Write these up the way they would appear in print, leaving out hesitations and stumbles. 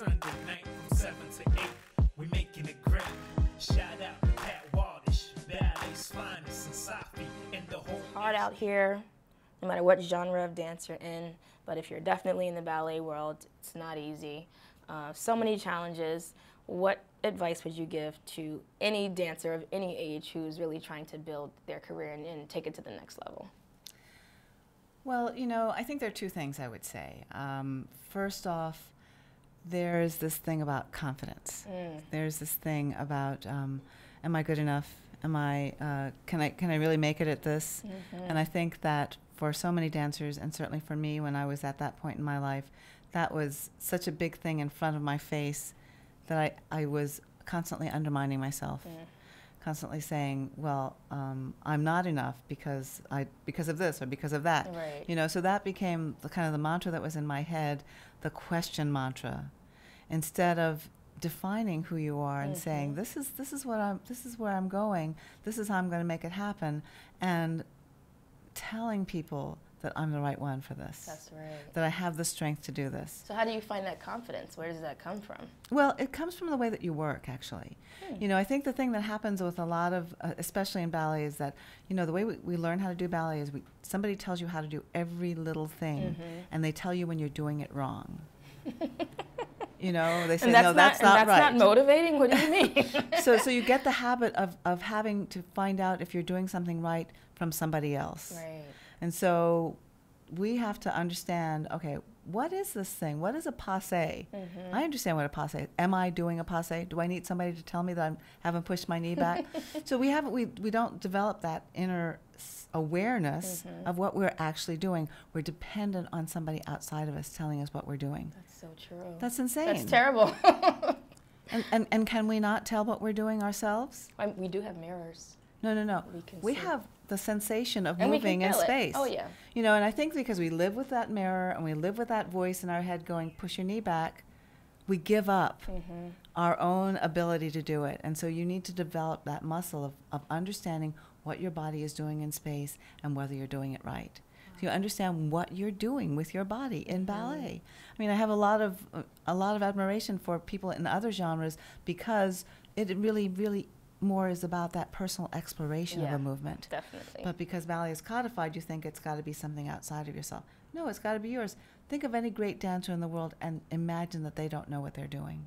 Sunday night from 7 to 8. We making it great. Shout out to Pat Waldish, ballet's finest, and Safi, and the whole. Hard out here, no matter what genre of dance you're in. But if you're definitely in the ballet world, it's not easy. So many challenges. What advice would you give to any dancer of any age who's really trying to build their career and take it to the next level? Well, you know, I think there are two things I would say. First off, there's this thing about confidence. There's this thing about, am I good enough? Am I, can I really make it at this? And I think that for so many dancers, and certainly for me when I was at that point in my life, that was such a big thing in front of my face that I was constantly undermining myself, constantly saying, well, I'm not enough because of this or because of that. Right. You know, so that became the kind of the mantra that was in my head, the question mantra, instead of defining who you are and saying, this is where I'm going, this is how I'm going to make it happen, and telling people that I'm the right one for this. That's right. That I have the strength to do this. So how do you find that confidence? Where does that come from? Well, it comes from the way that you work, actually. You know, I think the thing that happens with a lot of, especially in ballet, is that, you know, the way we learn how to do ballet is somebody tells you how to do every little thing, and they tell you when you're doing it wrong. You know, they say, no, that's not right. That's not motivating? What do you mean? So you get the habit of having to find out if you're doing something right from somebody else. Right. And so we have to understand, okay, what is this thing? What is a passe? I understand what a passe is. Am I doing a passe? Do I need somebody to tell me that I haven't pushed my knee back? So we don't develop that inner awareness of what we're actually doing. We're dependent on somebody outside of us telling us what we're doing. That's so true. That's insane. That's terrible. And can we not tell what we're doing ourselves? We do have mirrors. No. We see. have the sensation of And moving in space. Oh, yeah. You know, and I think because we live with that mirror and we live with that voice in our head going, push your knee back, we give up our own ability to do it. And so you need to develop that muscle of understanding what your body is doing in space and whether you're doing it right. So you understand what you're doing with your body in ballet. I mean, I have a lot of admiration for people in other genres because it really more is about that personal exploration of a movement. Definitely. But because ballet is codified, you think it's got to be something outside of yourself. No, it's got to be yours. Think of any great dancer in the world and imagine that they don't know what they're doing.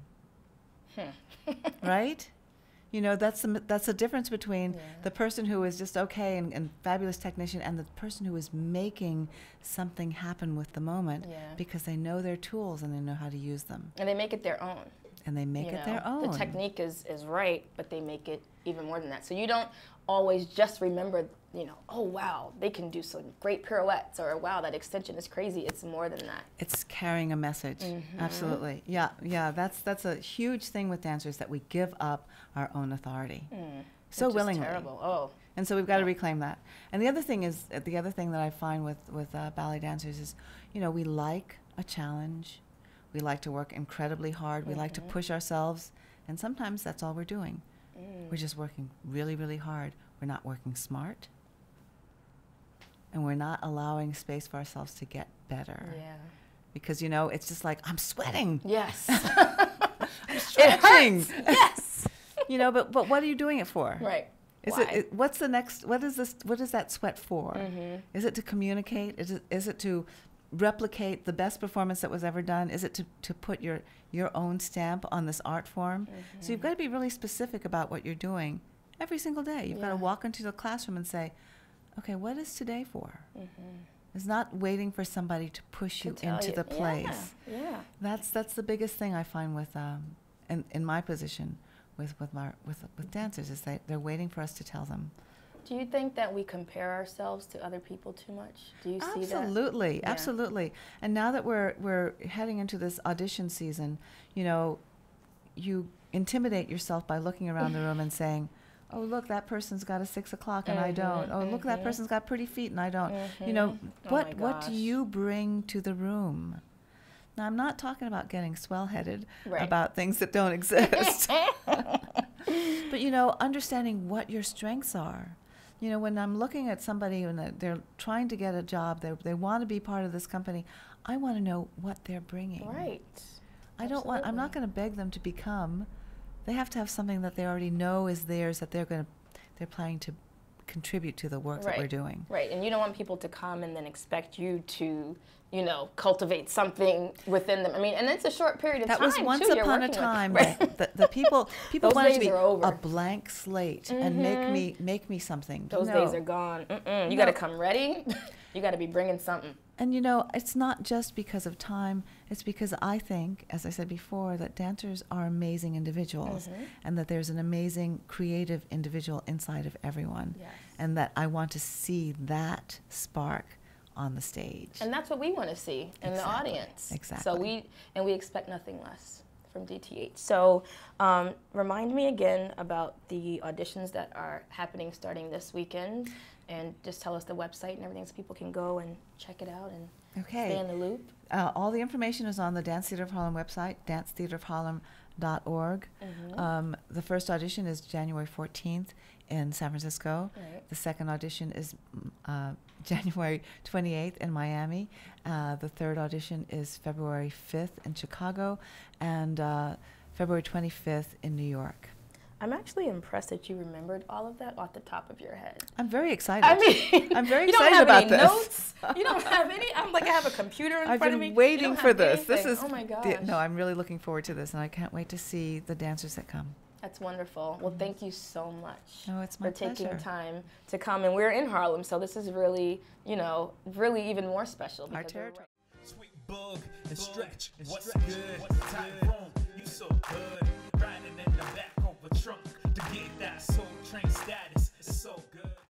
Right? You know, that's the difference between the person who is just okay and fabulous technician and the person who is making something happen with the moment because they know their tools and they know how to use them. And they make it their own. And they make it their own. The technique is right, but they make it even more than that. So you don't always just remember, you know, oh, wow, they can do some great pirouettes, or wow, that extension is crazy. It's more than that. It's carrying a message. Absolutely. Yeah, that's a huge thing with dancers, that we give up our own authority so willingly. Which is terrible. Oh. And so we've got to reclaim that. And the other thing that I find with ballet dancers is, you know, we like a challenge. We like to work incredibly hard. We like to push ourselves. And sometimes that's all we're doing. We're just working really, really hard. We're not working smart. And we're not allowing space for ourselves to get better. Yeah. Because, you know, it's just like, I'm sweating. Yes. I'm stretching. It hurts. Yes. You know, but what are you doing it for? Right. What's the next, what is that sweat for? Is it to communicate? Is it to replicate the best performance that was ever done? Is it to put your own stamp on this art form? So you've got to be really specific about what you're doing every single day. You've got to walk into the classroom and say, okay, what is today for? It's not waiting for somebody to push you into the place. Yeah. That's the biggest thing I find with in my position with dancers, is that they're waiting for us to tell them. Do you think that we compare ourselves to other people too much? Do you see that? Absolutely, Yeah. absolutely. And now that we're heading into this audition season, you know, you intimidate yourself by looking around the room and saying, oh, look, that person's got a 6 o'clock and I don't. Oh, look, that person's got pretty feet and I don't. You know, what do you bring to the room? Now, I'm not talking about getting swell-headed about things that don't exist. But, you know, understanding what your strengths are. You know, when I'm looking at somebody and they're trying to get a job, they want to be part of this company, I want to know what they're bringing. Right. I'm not going to beg them to become. They have to have something that they already know is theirs, that they're planning to contribute to the work that we're doing. Right, and you don't want people to come and then expect you to, cultivate something within them. I mean, and it's a short period of time. That was once upon a time. The people Those wanted to days be are over. a blank slate and make me something. Those days are gone. You got to come ready. You got to be bringing something. And it's not just because of time. It's because I think, as I said before, that dancers are amazing individuals, and that there's an amazing creative individual inside of everyone, and that I want to see that spark on the stage. And that's what we want to see in the audience. Exactly. So we expect nothing less from DTH. So remind me again about the auditions that are happening starting this weekend, and just tell us the website and everything so people can go and check it out and stay in the loop. All the information is on the Dance Theater of Harlem website, dancetheaterofharlem.org. The first audition is January 14th in San Francisco. Right. The second audition is January 28th in Miami. The third audition is February 5th in Chicago, and February 25th in New York. I'm actually impressed that you remembered all of that off the top of your head. I'm very excited. I mean, I'm very you don't excited have about any this. Notes. You don't have any. I'm like, I have a computer in front of me. I've been waiting for this. Anything. This is oh my gosh. No, I'm really looking forward to this, and I can't wait to see the dancers that come. That's wonderful. Well, thank you so much it's my for taking pleasure. time to come. And we're in Harlem, so this is really, really even more special. Our because we're territory. Sweet bug and stretch. What's good? Tyrone, you so good. Riding in the back of a trunk to get that soul train status. It's so